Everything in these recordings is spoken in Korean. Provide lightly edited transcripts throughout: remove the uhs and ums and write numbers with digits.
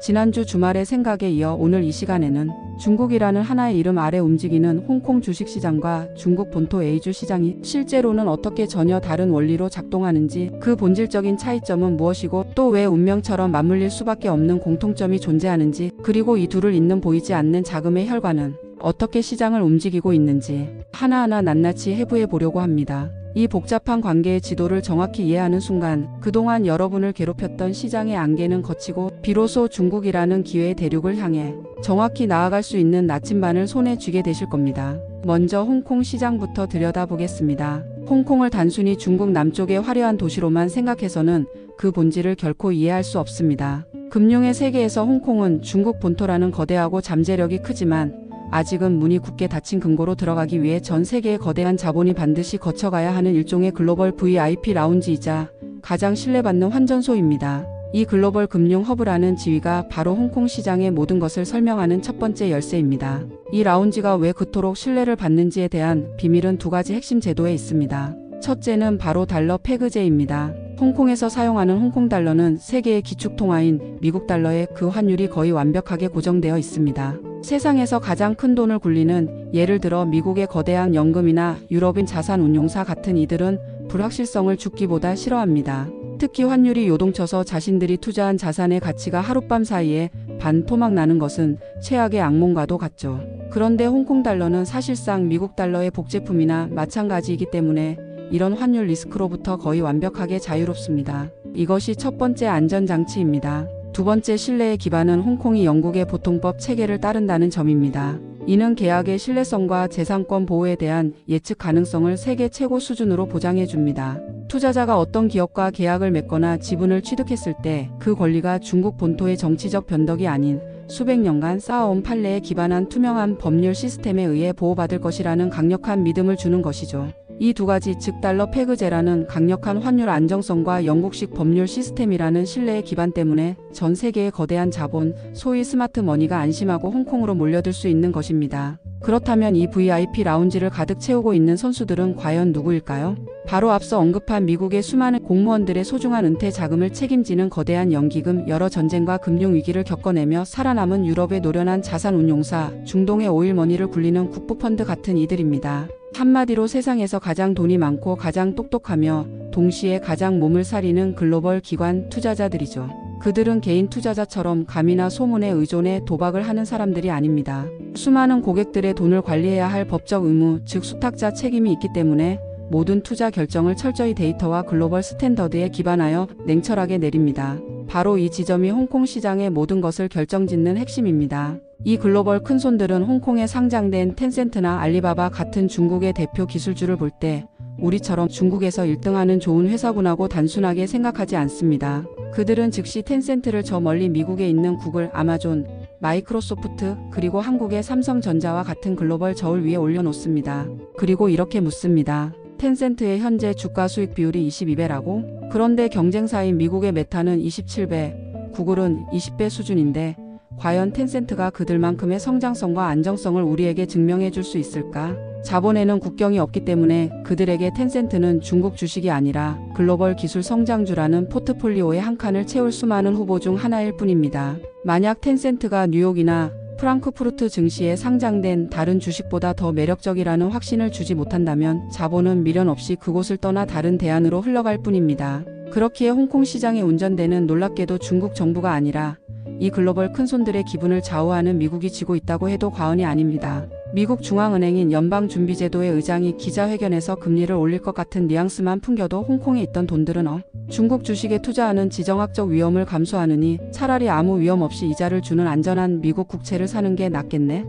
지난주 주말의 생각에 이어 오늘 이 시간에는 중국이라는 하나의 이름 아래 움직이는 홍콩 주식시장과 중국 본토 A주 시장이 실제로는 어떻게 전혀 다른 원리로 작동하는지, 그 본질적인 차이점은 무엇이고 또 왜 운명처럼 맞물릴 수밖에 없는 공통점이 존재하는지, 그리고 이 둘을 잇는 보이지 않는 자금의 혈관은 어떻게 시장을 움직이고 있는지 하나하나 낱낱이 해부해 보려고 합니다. 이 복잡한 관계의 지도를 정확히 이해하는 순간 그동안 여러분을 괴롭혔던 시장의 안개는 걷히고 비로소 중국이라는 기회의 대륙을 향해 정확히 나아갈 수 있는 나침반을 손에 쥐게 되실 겁니다. 먼저 홍콩 시장부터 들여다보겠습니다. 홍콩을 단순히 중국 남쪽의 화려한 도시로만 생각해서는 그 본질을 결코 이해할 수 없습니다. 금융의 세계에서 홍콩은 중국 본토라는 거대하고 잠재력이 크지만 아직은 문이 굳게 닫힌 금고로 들어가기 위해 전 세계의 거대한 자본이 반드시 거쳐가야 하는 일종의 글로벌 VIP 라운지이자 가장 신뢰받는 환전소입니다. 이 글로벌 금융 허브라는 지위가 바로 홍콩 시장의 모든 것을 설명하는 첫 번째 열쇠입니다. 이 라운지가 왜 그토록 신뢰를 받는지에 대한 비밀은 두 가지 핵심 제도에 있습니다. 첫째는 바로 달러 페그제입니다. 홍콩에서 사용하는 홍콩 달러는 세계의 기축통화인 미국 달러에 그 환율이 거의 완벽하게 고정되어 있습니다. 세상에서 가장 큰 돈을 굴리는, 예를 들어 미국의 거대한 연금이나 유럽인 자산운용사 같은 이들은 불확실성을 죽기보다 싫어합니다. 특히 환율이 요동쳐서 자신들이 투자한 자산의 가치가 하룻밤 사이에 반토막 나는 것은 최악의 악몽과도 같죠. 그런데 홍콩 달러는 사실상 미국 달러의 복제품이나 마찬가지이기 때문에 이런 환율 리스크로부터 거의 완벽하게 자유롭습니다. 이것이 첫 번째 안전장치입니다. 두 번째 신뢰의 기반은 홍콩이 영국의 보통법 체계를 따른다는 점입니다. 이는 계약의 신뢰성과 재산권 보호에 대한 예측 가능성을 세계 최고 수준으로 보장해 줍니다. 투자자가 어떤 기업과 계약을 맺거나 지분을 취득했을 때 그 권리가 중국 본토의 정치적 변덕이 아닌 수백 년간 쌓아온 판례에 기반한 투명한 법률 시스템에 의해 보호받을 것이라는 강력한 믿음을 주는 것이죠. 이 두 가지, 즉 달러 페그제라는 강력한 환율 안정성과 영국식 법률 시스템이라는 신뢰의 기반 때문에 전 세계의 거대한 자본, 소위 스마트 머니가 안심하고 홍콩으로 몰려들 수 있는 것입니다. 그렇다면 이 VIP 라운지를 가득 채우고 있는 선수들은 과연 누구일까요? 바로 앞서 언급한 미국의 수많은 공무원들의 소중한 은퇴 자금을 책임지는 거대한 연기금, 여러 전쟁과 금융위기를 겪어내며 살아남은 유럽의 노련한 자산운용사, 중동의 오일머니를 굴리는 국부펀드 같은 이들입니다. 한마디로 세상에서 가장 돈이 많고 가장 똑똑하며 동시에 가장 몸을 사리는 글로벌 기관 투자자들이죠. 그들은 개인 투자자처럼 감이나 소문에 의존해 도박을 하는 사람들이 아닙니다. 수많은 고객들의 돈을 관리해야 할 법적 의무, 즉 수탁자 책임이 있기 때문에 모든 투자 결정을 철저히 데이터와 글로벌 스탠더드에 기반하여 냉철하게 내립니다. 바로 이 지점이 홍콩 시장의 모든 것을 결정짓는 핵심입니다. 이 글로벌 큰손들은 홍콩에 상장된 텐센트나 알리바바 같은 중국의 대표 기술주를 볼 때 우리처럼 중국에서 1등하는 좋은 회사구나고 단순하게 생각하지 않습니다. 그들은 즉시 텐센트를 저 멀리 미국에 있는 구글, 아마존, 마이크로소프트, 그리고 한국의 삼성전자와 같은 글로벌 저울 위에 올려놓습니다. 그리고 이렇게 묻습니다. 텐센트의 현재 주가 수익 비율이 22배라고? 그런데 경쟁사인 미국의 메타는 27배, 구글은 20배 수준인데 과연 텐센트가 그들만큼의 성장성과 안정성을 우리에게 증명해 줄 수 있을까? 자본에는 국경이 없기 때문에 그들에게 텐센트는 중국 주식이 아니라 글로벌 기술 성장주라는 포트폴리오의 한 칸을 채울 수많은 후보 중 하나일 뿐입니다. 만약 텐센트가 뉴욕이나 프랑크푸르트 증시에 상장된 다른 주식보다 더 매력적이라는 확신을 주지 못한다면 자본은 미련 없이 그곳을 떠나 다른 대안으로 흘러갈 뿐입니다. 그렇기에 홍콩 시장에 운전대는 놀랍게도 중국 정부가 아니라 이 글로벌 큰손들의 기분을 좌우하는 미국이 쥐고 있다고 해도 과언이 아닙니다. 미국 중앙은행인 연방준비제도의 의장이 기자회견에서 금리를 올릴 것 같은 뉘앙스만 풍겨도 홍콩에 있던 돈들은 중국 주식에 투자하는 지정학적 위험을 감수하느니 차라리 아무 위험 없이 이자를 주는 안전한 미국 국채를 사는 게 낫겠네?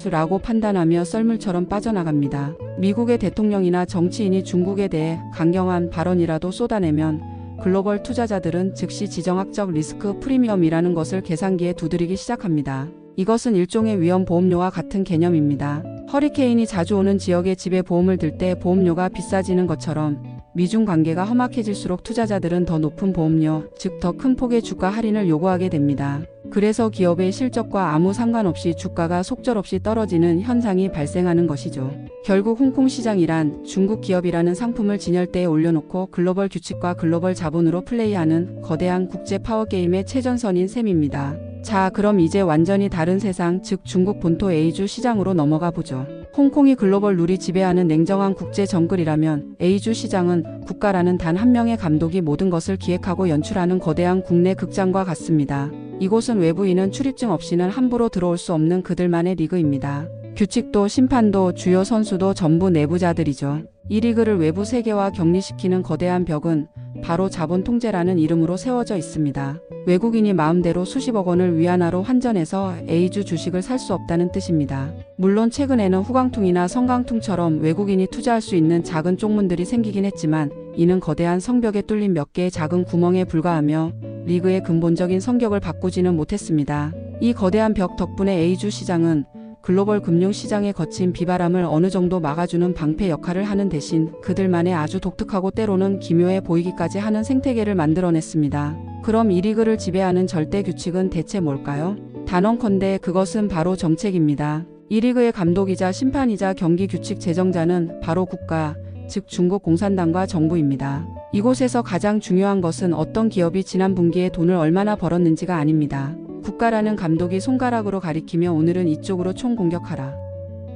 라고 판단하며 썰물처럼 빠져나갑니다. 미국의 대통령이나 정치인이 중국에 대해 강경한 발언이라도 쏟아내면 글로벌 투자자들은 즉시 지정학적 리스크 프리미엄이라는 것을 계산기에 두드리기 시작합니다. 이것은 일종의 위험 보험료와 같은 개념입니다. 허리케인이 자주 오는 지역의 집에 보험을 들 때 보험료가 비싸지는 것처럼 미중 관계가 험악해질수록 투자자들은 더 높은 보험료, 즉 더 큰 폭의 주가 할인을 요구하게 됩니다. 그래서 기업의 실적과 아무 상관없이 주가가 속절없이 떨어지는 현상이 발생하는 것이죠. 결국 홍콩 시장이란 중국 기업이라는 상품을 진열대에 올려놓고 글로벌 규칙과 글로벌 자본으로 플레이하는 거대한 국제 파워게임의 최전선인 셈입니다. 자, 그럼 이제 완전히 다른 세상, 즉 중국 본토 A주 시장으로 넘어가 보죠. 홍콩이 글로벌 룰이 지배하는 냉정한 국제 정글이라면 A주 시장은 국가라는 단 한 명의 감독이 모든 것을 기획하고 연출하는 거대한 국내 극장과 같습니다. 이곳은 외부인은 출입증 없이는 함부로 들어올 수 없는 그들만의 리그입니다. 규칙도 심판도 주요 선수도 전부 내부자들이죠. 이 리그를 외부 세계와 격리시키는 거대한 벽은 바로 자본 통제라는 이름으로 세워져 있습니다. 외국인이 마음대로 수십억 원을 위안화로 환전해서 A주 주식을 살 수 없다는 뜻입니다. 물론 최근에는 후광퉁이나 성강퉁처럼 외국인이 투자할 수 있는 작은 쪽문들이 생기긴 했지만 이는 거대한 성벽에 뚫린 몇 개의 작은 구멍에 불과하며 리그의 근본적인 성격을 바꾸지는 못했습니다. 이 거대한 벽 덕분에 A주 시장은 글로벌 금융시장의 거친 비바람을 어느 정도 막아주는 방패 역할을 하는 대신 그들만의 아주 독특하고 때로는 기묘해 보이기까지 하는 생태계를 만들어냈습니다. 그럼 이 리그를 지배하는 절대 규칙은 대체 뭘까요? 단언컨대 그것은 바로 정책입니다. 이 리그의 감독이자 심판이자 경기 규칙 제정자는 바로 국가, 즉 중국 공산당과 정부입니다. 이곳에서 가장 중요한 것은 어떤 기업이 지난 분기에 돈을 얼마나 벌었는지가 아닙니다. 국가라는 감독이 손가락으로 가리키며 오늘은 이쪽으로 총 공격하라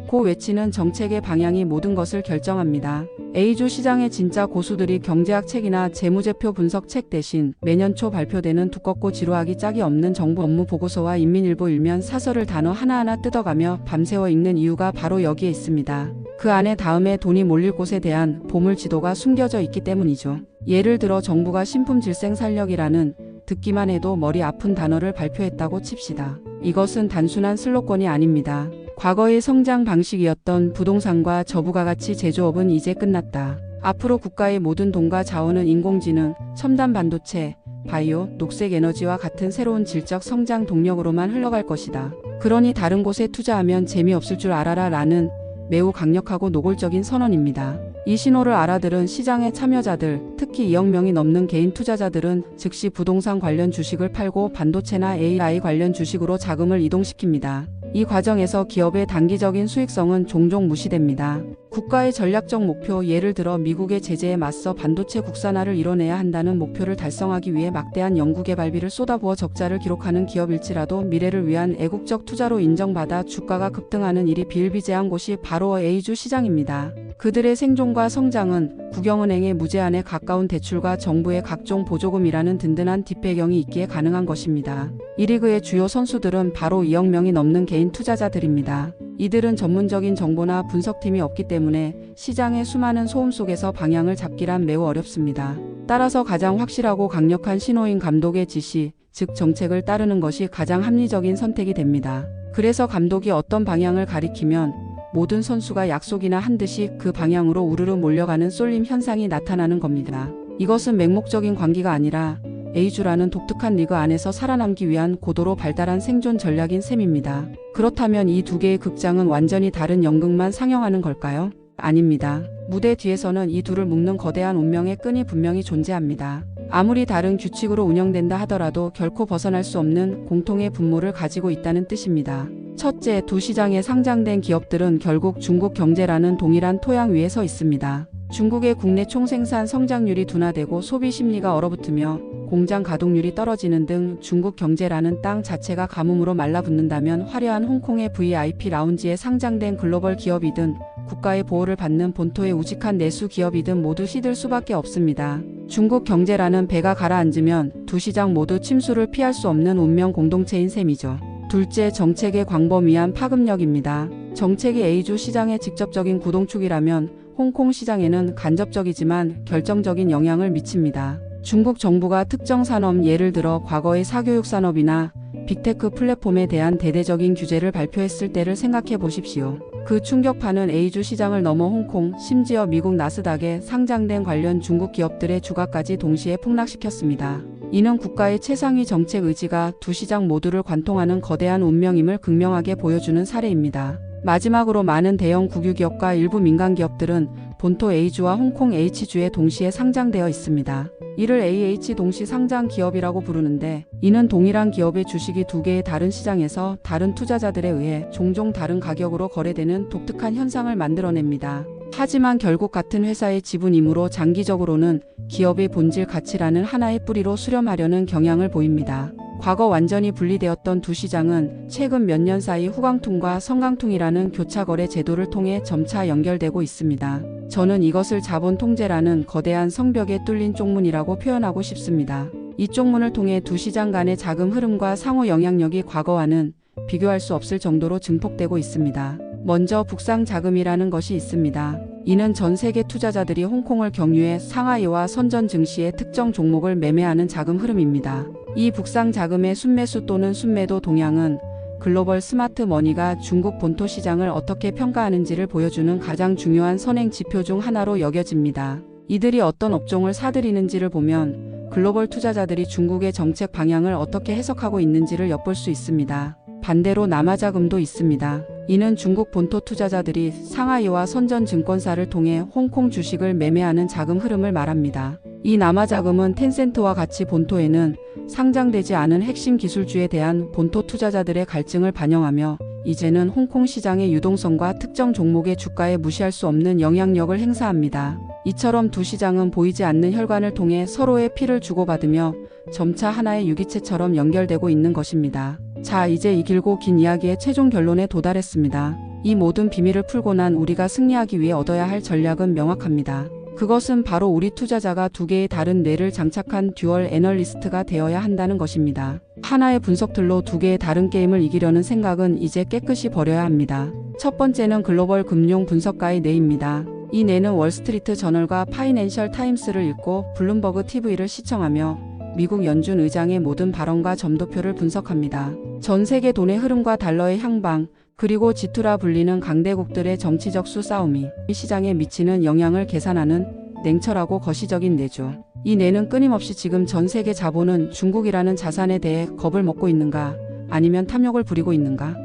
고 외치는 정책의 방향이 모든 것을 결정합니다. A주 시장의 진짜 고수들이 경제학 책이나 재무제표 분석 책 대신 매년 초 발표되는 두껍고 지루하기 짝이 없는 정부 업무 보고서와 인민일보 일면 사설을 단어 하나하나 뜯어가며 밤새워 읽는 이유가 바로 여기에 있습니다. 그 안에 다음에 돈이 몰릴 곳에 대한 보물 지도가 숨겨져 있기 때문이죠. 예를 들어 정부가 신품질생산력이라는 듣기만 해도 머리 아픈 단어를 발표했다고 칩시다. 이것은 단순한 슬로건이 아닙니다. 과거의 성장 방식이었던 부동산과 저부가가치 제조업은 이제 끝났다. 앞으로 국가의 모든 돈과 자원은 인공지능, 첨단 반도체, 바이오, 녹색 에너지와 같은 새로운 질적 성장 동력으로만 흘러갈 것이다. 그러니 다른 곳에 투자하면 재미없을 줄 알아라 라는 매우 강력하고 노골적인 선언입니다. 이 신호를 알아들은 시장의 참여자들, 특히 2억 명이 넘는 개인 투자자들은 즉시 부동산 관련 주식을 팔고 반도체나 AI 관련 주식으로 자금을 이동시킵니다. 이 과정에서 기업의 단기적인 수익성은 종종 무시됩니다. 국가의 전략적 목표, 예를 들어 미국의 제재에 맞서 반도체 국산화를 이뤄내야 한다는 목표를 달성하기 위해 막대한 연구개발비를 쏟아부어 적자를 기록하는 기업일지라도 미래를 위한 애국적 투자로 인정받아 주가가 급등하는 일이 비일비재한 곳이 바로 A주 시장입니다. 그들의 생존과 성장은 국영은행의 무제한에 가까운 대출과 정부의 각종 보조금이라는 든든한 뒷배경이 있기에 가능한 것입니다. 이 리그의 주요 선수들은 바로 2억 명이 넘는 개인 투자자들입니다. 이들은 전문적인 정보나 분석팀이 없기 때문에 시장의 수많은 소음 속에서 방향을 잡기란 매우 어렵습니다. 따라서 가장 확실하고 강력한 신호인 감독의 지시, 즉 정책을 따르는 것이 가장 합리적인 선택이 됩니다. 그래서 감독이 어떤 방향을 가리키면 모든 선수가 약속이나 한 듯이 그 방향으로 우르르 몰려가는 쏠림 현상이 나타나는 겁니다. 이것은 맹목적인 관계가 아니라 A주라는 독특한 리그 안에서 살아남기 위한 고도로 발달한 생존 전략인 셈입니다. 그렇다면 이 두 개의 극장은 완전히 다른 연극만 상영하는 걸까요? 아닙니다. 무대 뒤에서는 이 둘을 묶는 거대한 운명의 끈이 분명히 존재합니다. 아무리 다른 규칙으로 운영된다 하더라도 결코 벗어날 수 없는 공통의 분모를 가지고 있다는 뜻입니다. 첫째, 두 시장에 상장된 기업들은 결국 중국 경제라는 동일한 토양 위에 서 있습니다. 중국의 국내 총생산 성장률이 둔화되고 소비 심리가 얼어붙으며 공장 가동률이 떨어지는 등 중국 경제라는 땅 자체가 가뭄으로 말라붙는다면 화려한 홍콩의 VIP 라운지에 상장된 글로벌 기업이든 국가의 보호를 받는 본토의 우직한 내수 기업이든 모두 시들 수밖에 없습니다. 중국 경제라는 배가 가라앉으면 두 시장 모두 침수를 피할 수 없는 운명 공동체인 셈이죠. 둘째, 정책의 광범위한 파급력입니다. 정책이 A주 시장의 직접적인 구동축이라면 홍콩 시장에는 간접적이지만 결정적인 영향을 미칩니다. 중국 정부가 특정 산업, 예를 들어 과거의 사교육 산업이나 빅테크 플랫폼에 대한 대대적인 규제를 발표했을 때를 생각해 보십시오. 그 충격파는 A주 시장을 넘어 홍콩, 심지어 미국 나스닥에 상장된 관련 중국 기업들의 주가까지 동시에 폭락시켰습니다. 이는 국가의 최상위 정책 의지가 두 시장 모두를 관통하는 거대한 운명임을 극명하게 보여주는 사례입니다. 마지막으로 많은 대형 국유기업과 일부 민간기업들은 본토 A주와 홍콩 H주에 동시에 상장되어 있습니다. 이를 AH 동시 상장 기업이라고 부르는데, 이는 동일한 기업의 주식이 두 개의 다른 시장에서 다른 투자자들에 의해 종종 다른 가격으로 거래되는 독특한 현상을 만들어냅니다. 하지만 결국 같은 회사의 지분이므로 장기적으로는 기업의 본질 가치라는 하나의 뿌리로 수렴하려는 경향을 보입니다. 과거 완전히 분리되었던 두 시장은 최근 몇 년 사이 후강통과 성강통이라는 교차거래 제도를 통해 점차 연결되고 있습니다. 저는 이것을 자본 통제라는 거대한 성벽에 뚫린 쪽문이라고 표현하고 싶습니다. 이 쪽문을 통해 두 시장 간의 자금 흐름과 상호 영향력이 과거와는 비교할 수 없을 정도로 증폭되고 있습니다. 먼저 북상 자금이라는 것이 있습니다. 이는 전 세계 투자자들이 홍콩을 경유해 상하이와 선전 증시의 특정 종목을 매매하는 자금 흐름입니다. 이 북상 자금의 순매수 또는 순매도 동향은 글로벌 스마트 머니가 중국 본토 시장을 어떻게 평가하는지를 보여주는 가장 중요한 선행 지표 중 하나로 여겨집니다. 이들이 어떤 업종을 사들이는지를 보면 글로벌 투자자들이 중국의 정책 방향을 어떻게 해석하고 있는지를 엿볼 수 있습니다. 반대로 남아자금도 있습니다. 이는 중국 본토 투자자들이 상하이와 선전 증권사를 통해 홍콩 주식을 매매하는 자금 흐름을 말합니다. 이 남아자금은 텐센트와 같이 본토에는 상장되지 않은 핵심 기술주에 대한 본토 투자자들의 갈증을 반영하며 이제는 홍콩 시장의 유동성과 특정 종목의 주가에 무시할 수 없는 영향력을 행사합니다. 이처럼 두 시장은 보이지 않는 혈관을 통해 서로의 피를 주고받으며 점차 하나의 유기체처럼 연결되고 있는 것입니다. 자, 이제 이 길고 긴 이야기의 최종 결론에 도달했습니다. 이 모든 비밀을 풀고 난 우리가 승리하기 위해 얻어야 할 전략은 명확합니다. 그것은 바로 우리 투자자가 두 개의 다른 뇌를 장착한 듀얼 애널리스트가 되어야 한다는 것입니다. 하나의 분석틀로 두 개의 다른 게임을 이기려는 생각은 이제 깨끗이 버려야 합니다. 첫 번째는 글로벌 금융 분석가의 뇌입니다. 이 뇌는 월스트리트 저널과 파이낸셜 타임스를 읽고 블룸버그 TV를 시청하며 미국 연준 의장의 모든 발언과 점도표를 분석합니다. 전 세계 돈의 흐름과 달러의 향방, 그리고 G2라 불리는 강대국들의 정치적 수싸움이 시장에 미치는 영향을 계산하는 냉철하고 거시적인 뇌죠. 이 뇌는 끊임없이 지금 전 세계 자본은 중국이라는 자산에 대해 겁을 먹고 있는가, 아니면 탐욕을 부리고 있는가?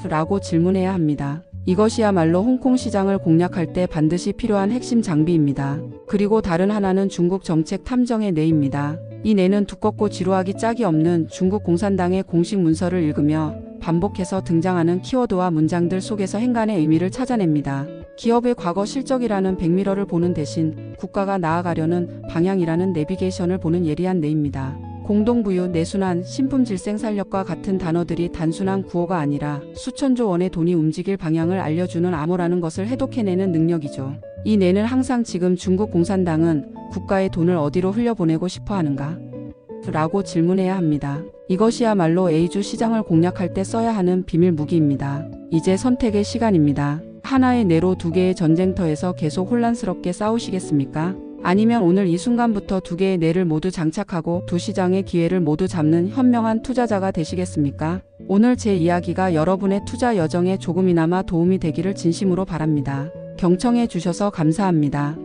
라고 질문해야 합니다. 이것이야말로 홍콩 시장을 공략할 때 반드시 필요한 핵심 장비입니다. 그리고 다른 하나는 중국 정책 탐정의 뇌입니다. 이 뇌는 두껍고 지루하기 짝이 없는 중국 공산당의 공식 문서를 읽으며 반복해서 등장하는 키워드와 문장들 속에서 행간의 의미를 찾아냅니다. 기업의 과거 실적이라는 백미러를 보는 대신 국가가 나아가려는 방향이라는 내비게이션을 보는 예리한 뇌입니다. 공동부유, 내순환, 신품질생산력과 같은 단어들이 단순한 구호가 아니라 수천조 원의 돈이 움직일 방향을 알려주는 암호라는 것을 해독해내는 능력이죠. 이 뇌는 항상 지금 중국 공산당은 국가의 돈을 어디로 흘려보내고 싶어 하는가? 라고 질문해야 합니다. 이것이야말로 A주 시장을 공략할 때 써야 하는 비밀 무기입니다. 이제 선택의 시간입니다. 하나의 뇌로 두 개의 전쟁터에서 계속 혼란스럽게 싸우시겠습니까? 아니면 오늘 이 순간부터 두 개의 뇌를 모두 장착하고 두 시장의 기회를 모두 잡는 현명한 투자자가 되시겠습니까? 오늘 제 이야기가 여러분의 투자 여정에 조금이나마 도움이 되기를 진심으로 바랍니다. 경청해 주셔서 감사합니다.